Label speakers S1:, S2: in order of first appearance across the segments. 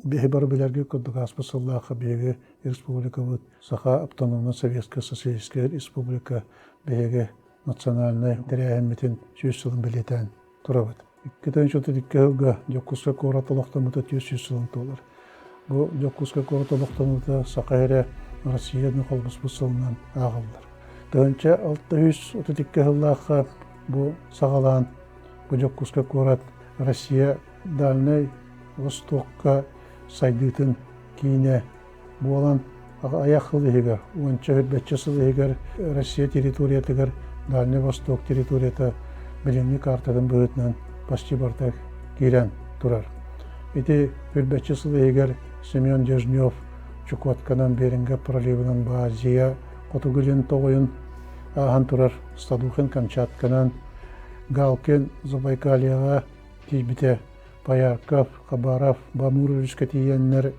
S1: Беги бар билерге коддугас басыллаха беги республика вот Саха автономная советская социалистическая республика беги национальный теряемитин 100 жылын билетен турабыт. Иккетен чоты диккега жокуска кораталыктамыта 100 жылын толар. Бу жокуска кораталыктамыта Сахаре Россияны колбус бусылынан агылдар. Тönce 632 yıllaha bu sağalan bu jokkuska korат Россия Дальний Востокка сайдытын кийне болан аяқылы егер, 10-15 егер Россия территориятыгер Дальний Восток территорията билимни картадан бөтінен почти бартак кирен турар. Эти 15 егер Семен Дежнев Чукотканан Беринга проливынан Базия Котугулин тоғойын аған турар Стадухин Камчатканан Галкин Забайкалияға тизбите Паярков, Хабаров, Бамуровичка тиеннер,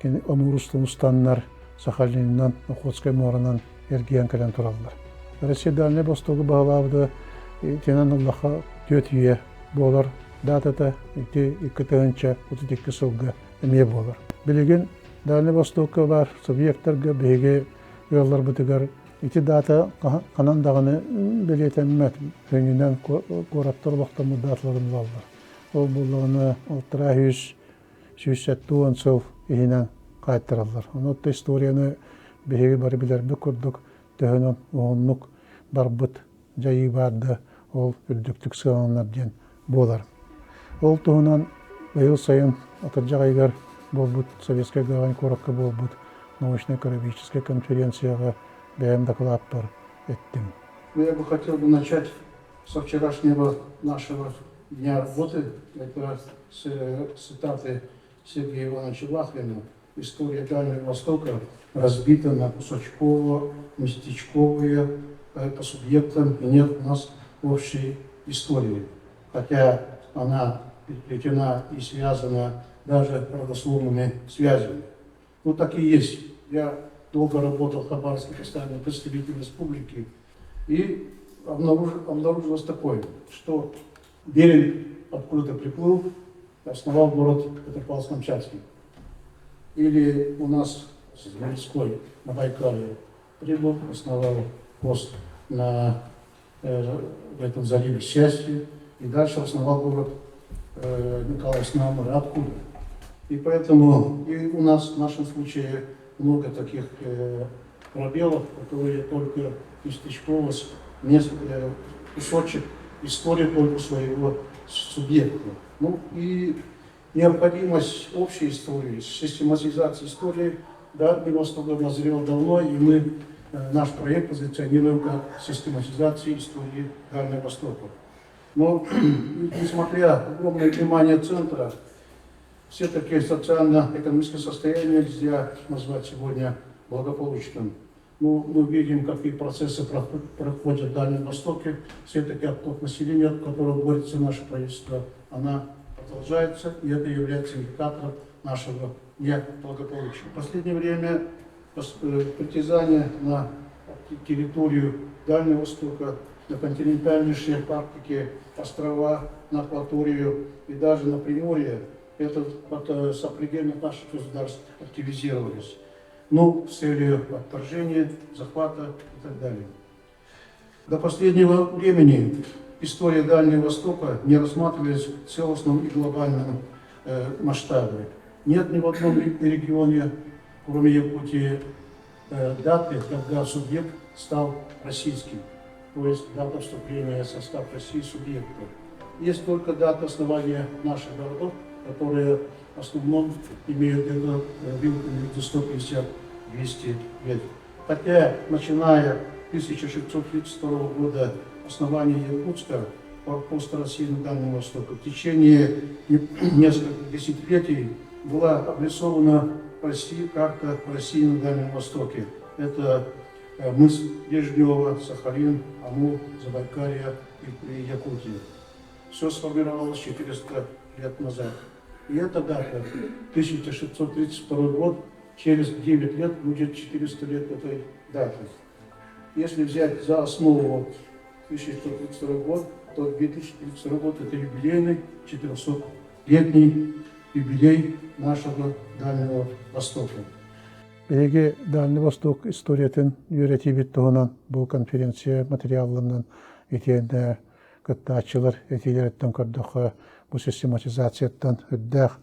S1: Амурустунстаннар, Сахалиннан, Охотской моранан эрген кален тураллар. Россия Дальний Востогы бағалавды, тенен Аллаха төт үйе болар, датата, иккетенче, утытикки сылғы әме болар. Білеген Дальний Востокы бар, субъекттарға беге үйалар бұтығар, ити дата қанандағыны білетенмет, өңінен қораттар лақтамы даталарын алдар. Ол бұлығыны 670 жыл егінен қайттыралар. Онытты историяны беге бары білербі күрдік, төхінен оғынлық барбыт жайы барды, ол үрдіктік сығанлар ден болар. Ол тұғынан байыл сайын атыржақ айгар болбыт, советская гавань коракка болбыт, научно-экономическая конференцияға бәйім доклад бар еттім.
S2: Я бы хотел начать со вчерашнего нашего дня работы. Это цитаты Сергея Ивановича Лахвина. История Дальнего Востока разбита на кусочково-местечковые по субъектам, и нет у нас общей истории. Хотя она переплетена и связана даже родословными связями. Ну так и есть. Я долго работал в Хабаровске постоянном представителе республики, и обнаружилось такое, что Беринг откуда-то приплыл, основал город Петропавловск-Камчатский. Или у нас с Донской на Байкале прибыл, основал пост в этом заливе Счастье, и дальше основал город Николаевск-на-Амуре. Откуда? И поэтому и у нас в нашем случае много таких пробелов, которые только местечково, кусочек истории только своего субъекта. Ну и необходимость общей истории, систематизации истории Дальний Восток назрел давно, и мы наш проект позиционируем как систематизация истории Дальнего Востока. Но несмотря на огромное внимание центра, все-таки социально-экономическое состояние нельзя назвать сегодня благополучным. Ну, мы видим, какие процессы проходят в Дальнем Востоке. Все-таки отток населения, от которого борется наше правительство, она продолжается, и это является индикатором нашего неблагополучия. В последнее время притязание на территорию Дальнего Востока, на континентальнейшие Арктики, острова, на акваторию и даже на Приморье, это под сопредельных наших государств активизировались. Ну, с целью отторжения, захвата и так далее. До последнего времени история Дальнего Востока не рассматривалась в целостном и глобальном масштабе. Нет ни в одном регионе, кроме Якутии, даты, когда субъект стал российским. То есть дата вступления в состав России субъекта. Есть только дата основания наших городов, которые в основном имеют эту вилку между 150-200 лет. Хотя, начиная с 1632 года основания Якутска, форпоста России на Дальнем Востоке, в течение нескольких десятилетий была обрисована карта России на Дальнем Востоке. Это мыс Дежнева, Сахалин, Амур, Забайкалье и Якутия. Все сформировалось 400 лет назад. И эта дата, 1632 год, через 9 лет будет 400 лет этой даты. Если взять за основу 1632 год, то 2032 год это юбилейный 400-летний юбилей нашего Дальнего Востока.
S1: Беги Дальний Восток историятын үйретибит туһунан бу конференция материалларынан итиэнде кыттаачылар этилереттен көрдөкө бу систематизацияттан өддөх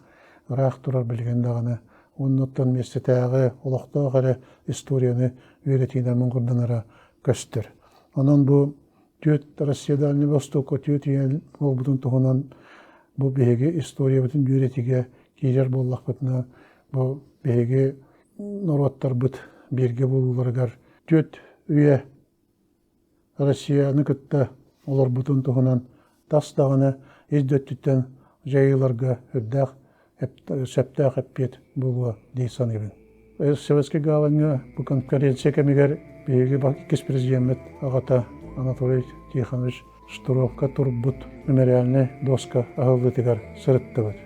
S1: ырах турар билген даганы оннуттан местетагы олохтоогары историяны үйретинен муңгурданара көстөр. Онон бу түт Россия Дальний Восток түт ел болбутун туһунан бу беги история бүтүн үйретиге кийер боллакпытына бу беги народтар быт берге болуларгар төт үйе Россияны кытта олар бутун туһунан тастаганы издеттен жайыларга өддәк сәптәк әппет булуа дейсан ибен. Советский гаванга бу конференция кемигер беге экс-президент Агата Анатолий Тихонович Штуровка турбут мемориальный доска агылдытыгар сырыттыбыт.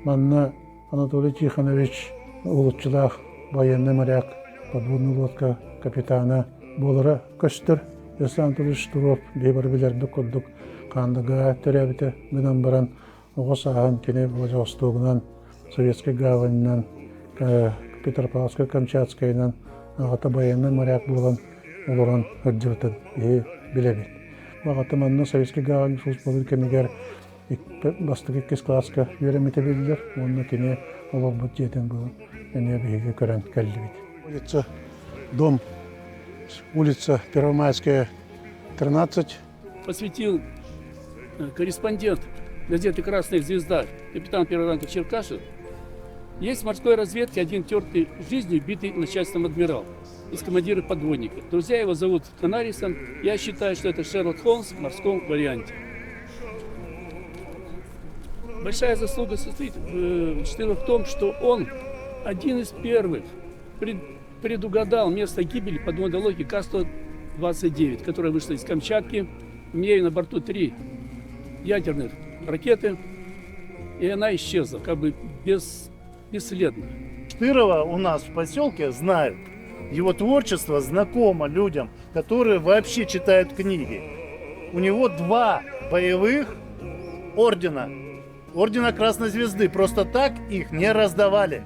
S1: Манна Анатолий Тихонович улутчулах военный моряк, подводный лодка капитана болара көстөр. Ислам Анатолий Штуров бейбар билерді көрдік. Қандыға төрәбіті бұдан баран оғыз ағын кене Владивостогынан, Советский гаванынан, Петропавловска, Камчатскайынан ағата военный моряк болған оларан үрдіртін білебет. Бағаты манна Советский гавань службалы кемегер бастығы кес класска үйремете білдер. Онына кене олар бұд жетін бұл. Улица Дом, улица Первомайская, 13.
S3: Посвятил корреспондент газеты «Красная звезда» капитан первого ранга Черкашин. Есть в морской разведке один тертый жизнью битый начальством адмирал из командиров подводника. Друзья его зовут Канарисом. Я считаю, что это Шерлок Холмс в морском варианте. Большая заслуга состоит в том, что он один из первых предугадал место гибели подводной лодки К-129, которая вышла из Камчатки, имея на борту 3 ядерных ракеты, и она исчезла, как бы бесследно.
S4: Штырова у нас в поселке знают. Его творчество знакомо людям, которые вообще читают книги. У него 2 боевых ордена. Ордена Красной Звезды. Просто так их не раздавали.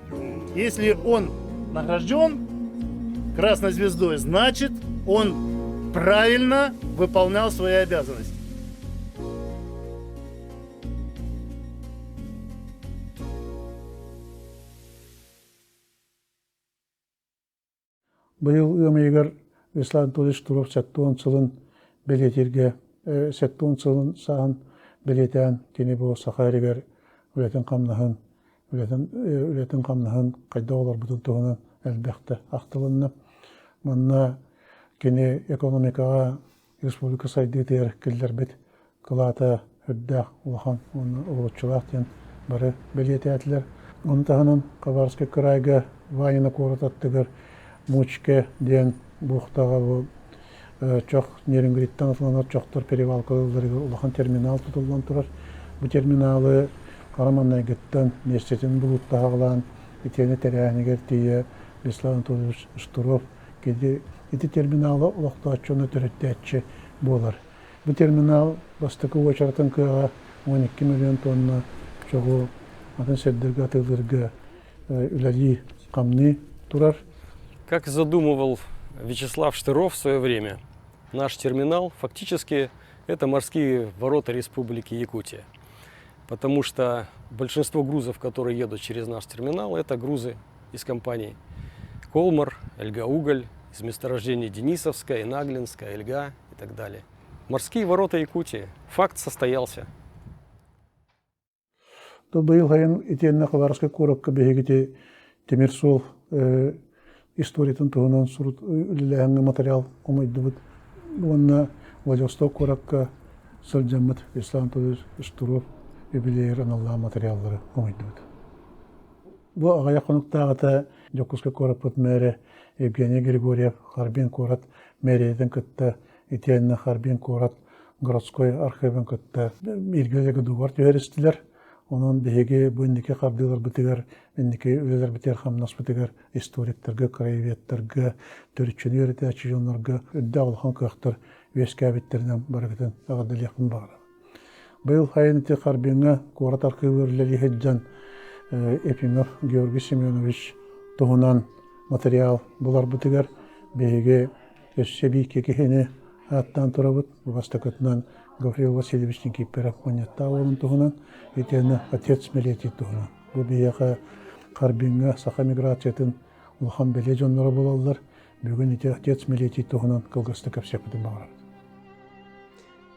S4: Если он награжден Красной Звездой, значит, он правильно выполнял свои обязанности.
S1: Быйыл ымыйгар Ислам Анатолий Штуров сәттуын сылын билетирге, сәттуын сылын саан билетен тени бу сахаригер үлетен камнаһын кайда олар бутун туһунан әлбәхтә ахтылынна. Манна кене экономикага республика сайдытыр киллер бит кылата хөддә улахан улуччулар тен бары билетәтләр. Онтаһынын Кабарский крайга вайна коротаттыгар Мучке ден бухтага бу чок Нерингриттан атланар чоктор перевалкалары улахан терминал тутулган турар. Бу терминалы Караманнай гыттан местетин булуттагылан итене терәһнигер тие Ислам Анатолий Штуров кеди ити терминалы улактачыны төрөттәче болар. Бу терминал бастыкы очартын кыга 12 миллион тонна чогу атын седдерге атылырга үләли камны турар.
S5: Как задумывал Вячеслав Штыров в свое время, наш терминал фактически это морские ворота Республики Якутия. Потому что большинство грузов, которые едут через наш терминал, это грузы из компаний Колмар, Эльга-Уголь, из месторождений Денисовская, Наглинская, Эльга и так далее. Морские ворота Якутии. Факт состоялся.
S1: То был хайын итенне Хабаровский куракка бегите Темирсол историятын туһунан сурут үлеләһәңге материал омойды бит. Онна Владивосток куракка сылҗаммыт Ислам Анатолий Штуров юбилейер аналла материаллары омойды бит. Бу агая конуктагыта Жокуска корапыт мэре Евгений Григорьев Харбин корат мэреден кытта итенне Харбин корат городской архивен кытта иргелеге дугар төһәрестиләр. Onun bihege bu indiki qabdılar bitigar, indiki üyeler biter hamnas bitigar, historiklerge, krayeviyetlerge, törüçünü öğreteci onlarga, dağılhan kıqtır, veskabitlerden barakatan ağadıl yakın bağlı. Bu yıl hayın iti Harbin'e kurat arkiverleri heccan Епимов Георгий Семенович туһунан материал булар бутыгар беге өссебийке кехене аттан турабыт бастакытынан Гавриил Васильевичтин кипперов манятта олын туһунан етені отец милети туһунан. Бу бияка Карбинга саха миграциятын улхан беле жоннора болалар. Бүгін ете отец милети туһунан кылгысты капсепытын багар.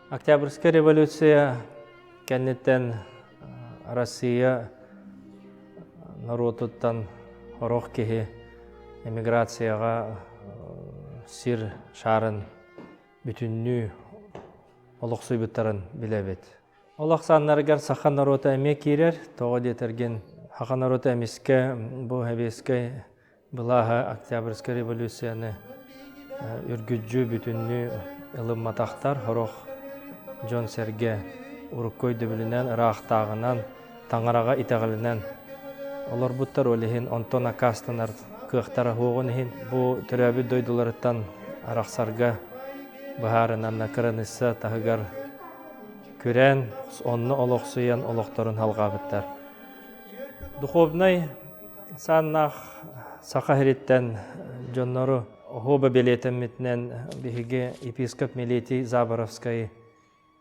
S6: Октябрьская революция кеннеттен Россия народуттан орох кеһи эмиграцияга сир шарын бүтүннүү олоксуйбуттарын билебит. Олаксаннаргар сахан народу эме кирер, тоо детерген хахан народу эмиске бу хебеске былаха Октябрьская революцияны үргүджү бүтүннүү ылым матактар хорох Жон Серге уруккой дөбүлүнөн ырактагынан таңарага итегилинен олар буттар олихин Антона Кастанар кыактара хугунихин бу төрөбү дойдуларыттан араксарга бахарынан кырыныса тагыгар көрен онны олоксуян олокторун халгабыттар. Духовный саннах сахариттен жоннору хоба билетемитнен биһиге епископ Милетий Заборовский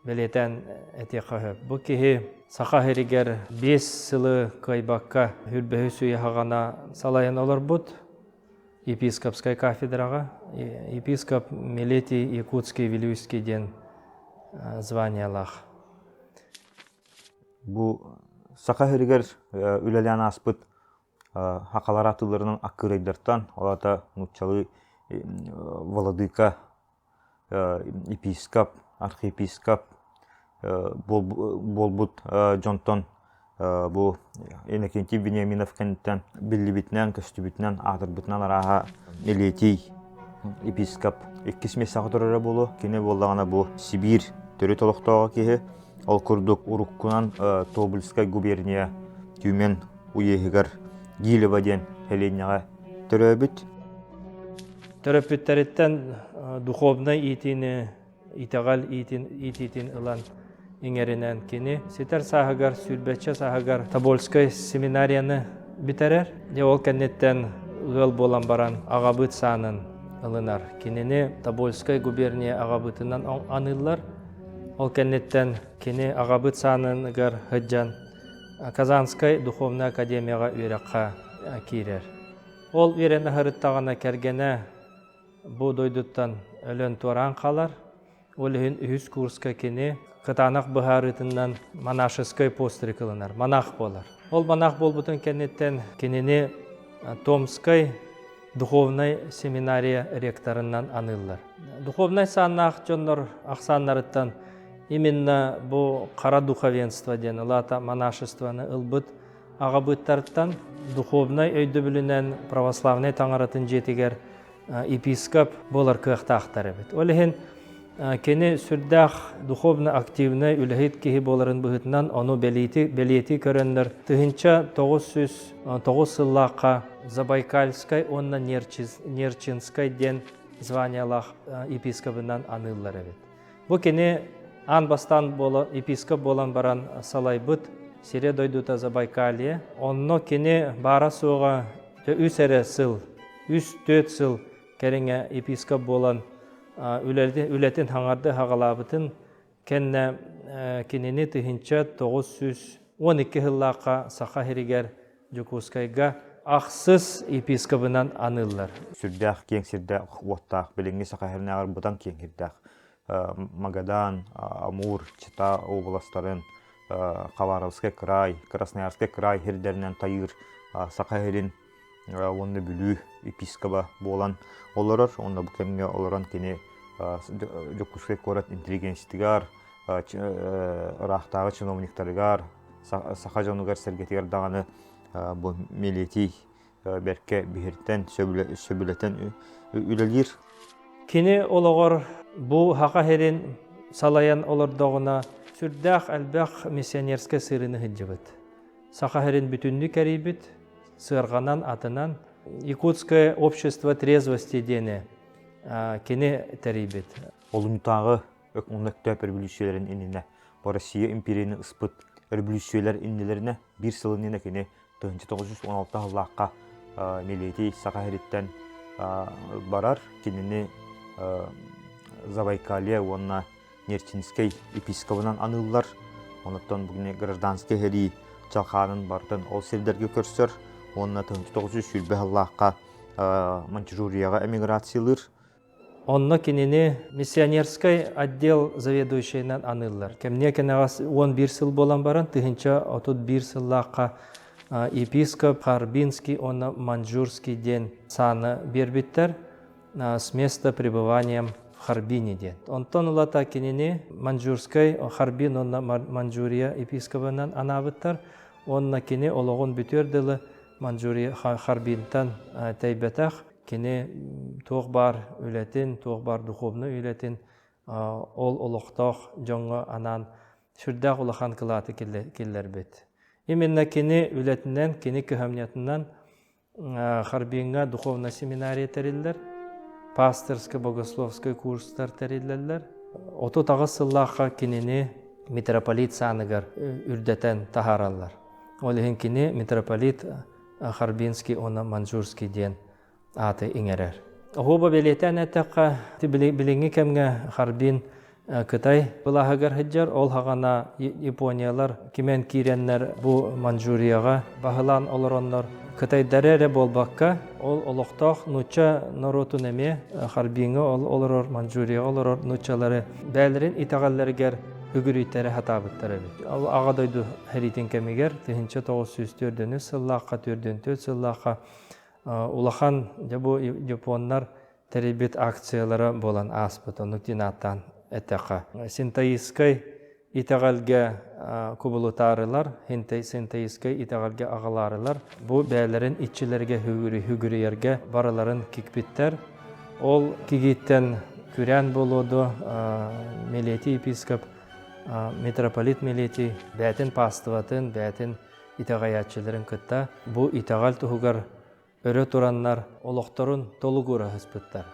S6: билетен этекахы. Бу кихи сахахиригер 5 сылы кайбакка хүрбөһү суяхагана салайын олар бут епископской кафедрага. Епископ Милетий Якутский Вилюйский ден званиялах.
S7: Бу сахахиригер үлелен аспыт хакалар атыларының аккырайдартан олата нучалы владыка епископ архиепископ болбут Джонтон бу Иннокентий Вениаминов кенттен биллибитнен көстүбүтнен атырбытнан араха Милетий епископ 2 месака турара болу кене боллагана бу Сибирь төрө толоктоого кеhe ол курдук уруккунан Тобольская губерния Тюмен уехигар Гилева ден Хеленяга төрөбүт.
S6: Төрөпүттериттен духовный итини итагал ититин ылан иңеринен кини сетер сахагар сүрбетче сахагар Тобольская семинарияны битерер. Де ол кеннеттен ыл болан баран агабыт санын ылынар. Кинини Тобольская губерния агабытынан аныллар. Ол кеннеттен кини агабыт саныгар хыджан Казанская духовная академияга үйрәкка кирер. Ол үйрәне хырыттагана кергене бу дойдуттан өлөн туран калар. Ол үз курска кини кытанак бахарытынан монашеской постриг кылынар, монах болар. Ол монах болбутун кеннеттен кинини Томской духовный семинария ректорынан аныллар. Духовный саннах жоннор аксаннарыттан именно бу кара духовенство ден лата монашествоны ылбыт агабыттарыттан духовный өйдө билинен православный таңаратын жетигер епископ болар кыактактар бит. Олехин кене сүрдах духовно активный үлехит кихи боларын быһытынан ону белети көрөннөр тыгынча 909 сыллакка Забайкальской онна Нерчинской ден званиялах епископынан аныллар бит. Бу кене ан бастан епископ болан баран салайбыт сире дойдута Забайкалье. Онно кене бара суга үсере сыл, 3-4 сыл кереңе епископ болан үлетин хаңарды хагалабытын кенне кенени тыгынча 912 хыллакка сахахиригер Жукускайга аксыз епископынан аныллар.
S7: Сүрдах кең сирдах уоттах билинги сахахирнагар бутан кең сирдах Магадан, Амур, Чита областарын, Хабаровский край, Красноярский край хирдеринен тайыр сахахирин онны бүлүү епископа болан олорор, онда бу кемге олорон кене Жукускай корат интеллигенстигар, ырактагы чиновниктарыгар, саха жонугар сергетигер даганы бу Милетий берке бихиртен сөбүлетен үлелир.
S6: Кини ологор бу хакахерин салаян олордогуна сүрдах албах миссионерский сырыны хыджыбыт. Сахахерин бүтүннү керибит, сырганан атынан Якутское общество трезвости дене кини терибит.
S7: Олунтагы өкмөктө революцияларын инине, Россия империяны ыспыт революциялар иннелерине бир сылынына кини 1916 hılлаққа милети сақахириттен барар. Кинини Забайкалье, онна Нерчинский епископынан аныллар. Онаттан бүгіне гражданский хери чалханын бардын ол сердерге көрсөр. Онна 1900 hılлаққа Манчжурияға эмиграциялыр.
S6: Онна кинини миссионерский отдел заведующийнан аныллар. Кемне кенегас 11 сыл болан баран, тыгынча 31 сыллаққа епископ Харбинский, онна Манчжурский ден саны бербиттер с места пребывания в Харбине ден. Онтон улата кинини Манчжурский, Харбин, онна Манчжурия епископынан анабыттар. Онна кини ологон бүтөрділі Манчжурия Харбинтан тайбетах. Кини тоқ бар үлетін, тоқ бар духовны үлетін, ол олықтақ жоңғы анан шүрдақ улахан кылаты келлер бет. Именно кини үлетінен, кини көһөмнетінен Харбинга духовна семинария тәрелдер, пасторско-богословской курстар тәрелдер. Оту тағы сыллаққа кинини митрополит саныгар үрдетен тахаралар. Олеген кини митрополит Харбинский, оны Манчжурский ден аты иңерер. Оғуба белетен әттіққа біліңі кәмге Харбин Кытай бұлағығар хыджар, ол хағана Япониялар кемен киреннер бұ Манчжурияға бағылан олыронлар Кытай дәрәрі болбаққа, ол олықтақ нұча нұротын әме Харбингі олырор Манчжурия олырор нұчалары бәлірін итағалларығар үгірійтері хатабыттары бет. Ол ағадойду хәритін кәмегер 1904 сыллаққа, 4 сыллаққа улахан жабу японнар теребит акциялары болан аспыт, онуктинаттан әттәқа. Синтаискай итағалға кубулутарылар, синтаискай итағалға ағаларылар, бұ бәлерін итчілерге хүгірерге барыларын кикпиттер. Ол кигиттен күрән болуды милети епископ, митрополит милети бәтін пастыватын, бәтін итағаятчыларын күтті. Бұ итағал тұғығар өрі тураннар олықтырын толуғыра хыспыттар.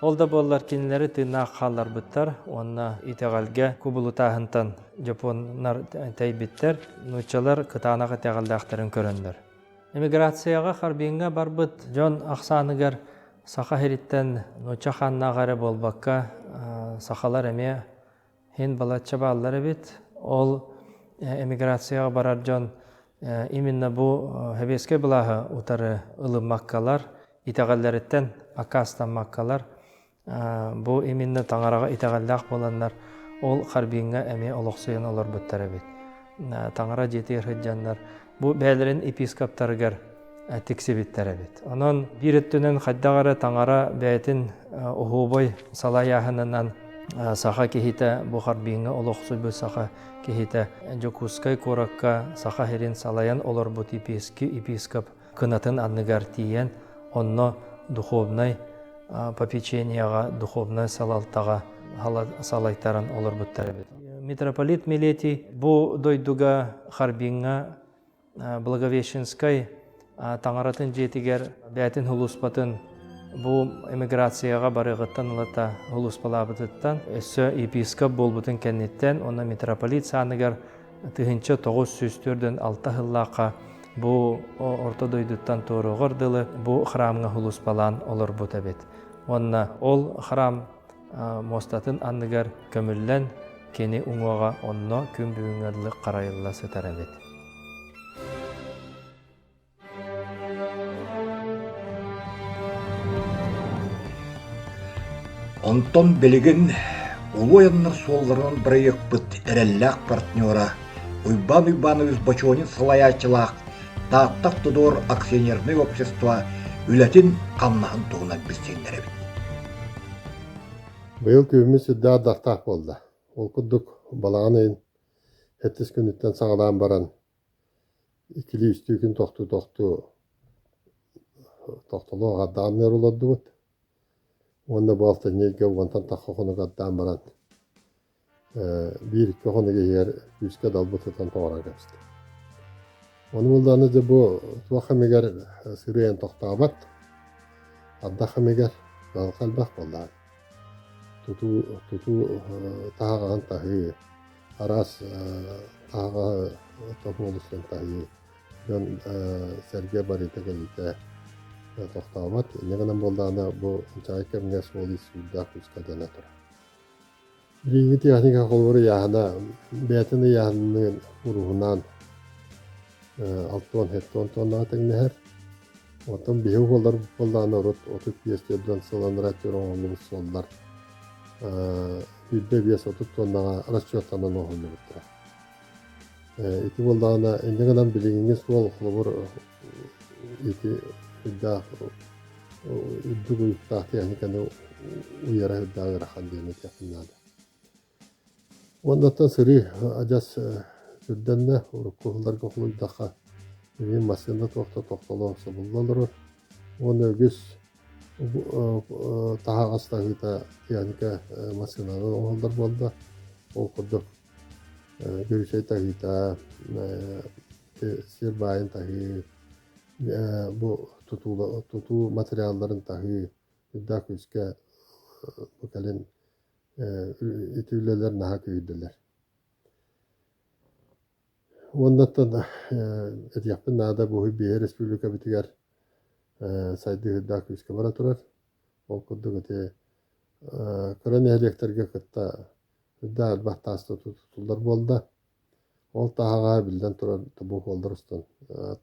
S6: Олда боллар кенелері тына қалар бұттар, онна итағалға кубулутағынтан жапоннар тәйбіттер, нұчалар кытанаға тәғалдақтарын көріндір. Эмиграцияға Харбинға бар бұт, жон ақсанығар сақа хериттен нұча қаннағары болбаққа сақалар әме хен балатча баллары бет. Ол эмиграцияға барар жон именно бу хебеске булаһы утары ылым маккалар, итәгалләреттен акастан маккалар, бу именно таңарага итәгаллак боланнар, ол Харбинга әме олықсыйын олар бұттары бет. Таңара жетер хыджаннар, бу бәлерін епископтарыгар тексебеттері бет. Онын бирэттінен қаддағары таңара бәйтін ұғубой салаяхынынан саха кехите бу Харбинга олықсый бу саха кехите жокускай коракка саха херин салаян олар бут епископ кынатын анныгар тиен, онно духовнай попеченияға, духовнай салалтаға салайтаран олар буттары бет. Митрополит милети бу дойдуга Харбинга Благовещенскай таңаратын жетігер бәтін хулуспатын бу эмиграцияға барығыттан ұлата хулуспалабытыттан өсі епископ болбутын кәнеттен, оны митрополит саныгар тыгынчы 904-ден 6 хыллаққа бу ортодойдуттан торуғырдылы бу храмға хулуспалан олар бұта бет. Онна ол храм мостатын анныгар көміллен кені ұңуаға онно күн бүгінгерлі қарайылла сытара бет.
S8: Онтон белеген улу ояннар солларын бірайық бұт әрәлләқ партнера Уйбан Уйбанович Бочонин салаячылақ тақтақ тұдор акционерный общество үләтін қамнағын туғынан біздендері бит.
S9: Быйыл көбіміз үдді дақтақ болды. Ол күдік балаған айын әттіс күніттен сағалаған баран. Ikili üstü gün toxtu gaddan ner oladı bud. Onda bu hafta neyge ondan taxxonu gaddan baran. Bir iki onu yer üstte dalbututan toğra geçti. Onun oldanı da bu tuaxamegar sürüyen toxtabat. Addaxamegar qalbaq bolda. Tutu tağan tahi aras tağa toxmolustan tahi Дон Сергей Барита галите тохтабат. Негенен болдана бу чайкемге соли суда кускадана тура. Биринги техника холбору яхана бетini яханын урухунан алтон хеттон тонна тегнер. Отон биху холдар болдана рот 35 жолдан сыланра төрөңөлүк солдар. Бидде бес 30 тоннага расчёттанан оголду буттра. Ити болдана эндегенен билигиңиз сол холбор ити да дугу техниканы уяра да рахан демек якыннада. Ондан сыры ажас сүрденне уруккуларга хулуйдаха бир машина токтолоо собуллалар. Оны өгүс таагастагыта техника машиналар олдар болду. Ол коддук görüşey tahita sirbayin tahi bu tutu materyalların tahi iddia küske bu kalın itüleler naha köydüler. Ondan da yapın nada bu bir respublika bitiger saydı iddia küske bara turar. O koddu gete kırın elektrikge kıtta iddia bahtasta tutullar bolda. Ол тағаға білден тұрар бұл қолдырыстан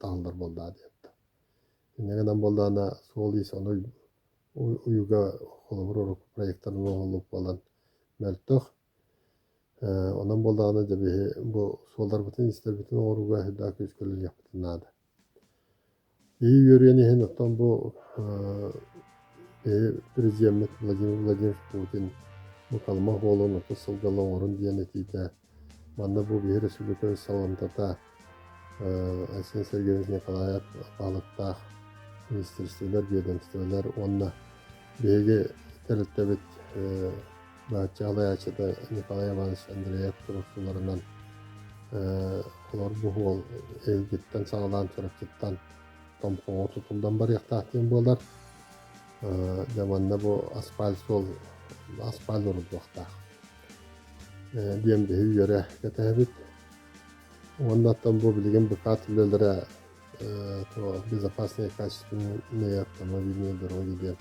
S9: тағылдар болды адетті. Негенен болдана сол ес оны ұйыға қолыбыр ұрық проекттарын оғылып болан мәлттіқ. Онан болдана бұл солдар бұтын істер бұтын оғыруға хүдда көскөлі яқтын ады. Ей өрені хен ұттан бұл президент Владимир Путин бұл қалма қолын ұты сылғалың орын дейін етейді. Манна бу бир республика саламтата Арсен Сергеевич Николаев балыктах министрликтер ведомстволар онна беге тереттебит бачалаячыда Николай Иванович Андреев турсуларынан олар бу хол элгиттен сагалан чырактан томпоо тутулдан бар яктаатын болар. Заманда бу асфальт урдуктах. Диемде үйері кетебит. Ондан бұл білген бұқатылылары безопасные качественные автомобильные дороги деп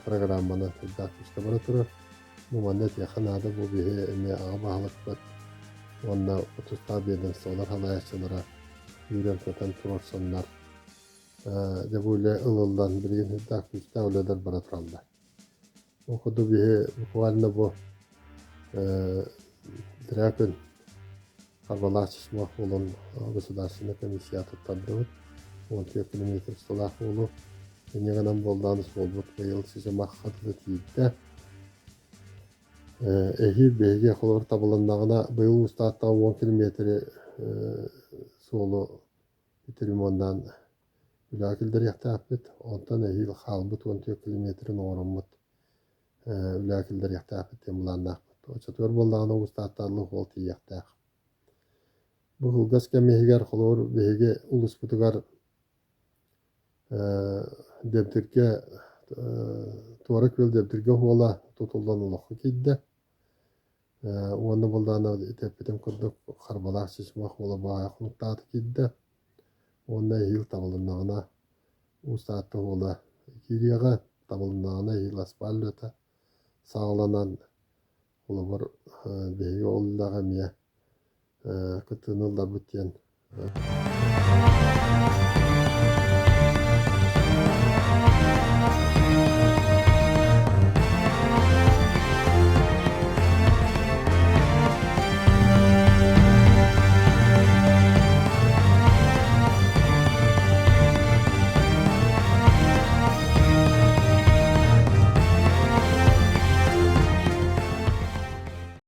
S9: программаны дақышқа бара тұрыр. Мұманет яқынады бұл бігі әме аға бағылық бәт. Онда ұтыста бедін солар халаяшылары үйрен көтен тұрорсонлар. Деп ойлы ұлылдан білген дақышта өлелер бара тұралды. Оқыды бігі бұқуалыны бұл Дракон Карбалачишмах олон государственная комиссия туттардыбыт. 12 километр столах болу. Негенен болданыс болбут быйыл сижамах хатылы тиитте. Эхир беге холор табылындагына быйыл устатта 10 километр солу битиримондан үлакилдер яктаппыт. Онтан эхир халбыт 12 километрин ороммут үлакилдер яктаппыт темланнак. Çatır bolağına ustaatlarlı hol tiyaqtaq. Bu hılgas kemihgar xolor bege ulus butugar debtirge tuarak vel debtirge hola tutuldan uluqı kidde. Onu bolağına tepetem kurduk xarbalaq şişmaq hola bağaqlıqtatı kidde. Onda hil tabılınağına ustaatı hola kiriyağa tabılınağına hil asfaltı sağlanan Олар беге олдағы мия күтінілді бұттен.